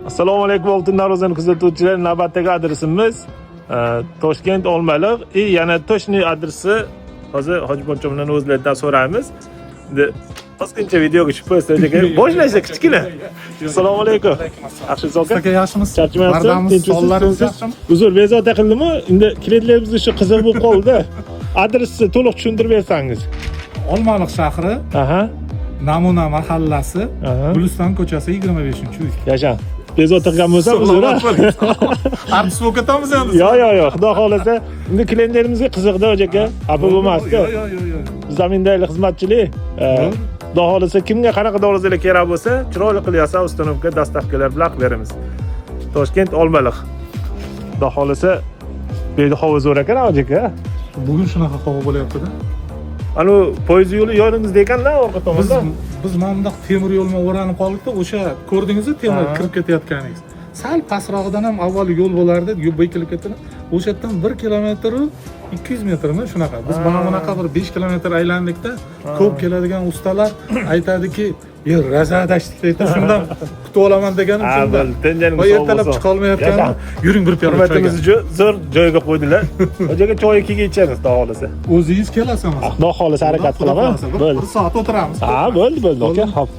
Assalomu alaykum oltin darvozani kuzatuvchilar. Navbatdagi adresimiz Toshkent Olmaliq. Yana Toshni adresi hozir Hojiboycha bilan o'zlaridan so'raymiz. Endi ozgincha videoga tushib qo'ysak, boshlaysa kichkina. Assalomu alaykum. Yaxshimisiz aka? Aka yaxshimisiz? Charchamayapsiz? Sonlaringiz yaxshimi? Uzr, bezovta qildimi? Endi klientlarimiz shu qiziq bo'lib qoldi. Adresni to'liq tushuntirib bersangiz. Olmaliq shahri, Aha. Namuna mahallasi, Aha. Guliston ko'chasi 25-uy. Yashan. Bezovta qilgan bo'lsa uzr. Artist bo'lib ketamiz endi. Yo'q, xudo xolasa, endi klientlarimizga qiziqda aka, xafa bo'lmasdi. Yo'q. Zamindagi xizmatchilik. Xudo xolasa kimga qanaqa dorizalar kerak bo'lsa, chiroyli qilib yasab, ustanovka, dastavkalar bilan qilib beramiz. Toshkent Olmaliq. Xudo xolasa, bu yerda havo zo'r ekan, aka. Bugun shunaqa havo bo'lyapti-da. Anu poyezd yo'li yoningizda ekan-da, orqa tomonda. Biz mana bundaq temir yo'lga o'ranib qoldik-da, o'sha ko'rdingiz-ku temir kirib ketayotganingiz. Sal pastroqdan ham avval yo'l bo'lardi, yo'l bekilib ketdi. O'sha yerdan 1 kilometr 200 metrmi shunaqa. Biz mana bunaqa bir 5 kilometr aylandikda, ko'p keladigan ustalar aytadiki, "Yer razadashdik" deydi. Shundan kutib olaman deganim shundan. Voy ertalab chiqa olmayotganim. Yuring bir piyola choyga. Hurmatimizni zo'r joyga qo'ydilar. O'jaga choy keyin ichamiz, xudo xolasa. O'zingiz kelasizmi? Xudo xolasa harakat qilaman. Bir soat o'tiramiz. Ha, bo'ldi, aka. Xo'p.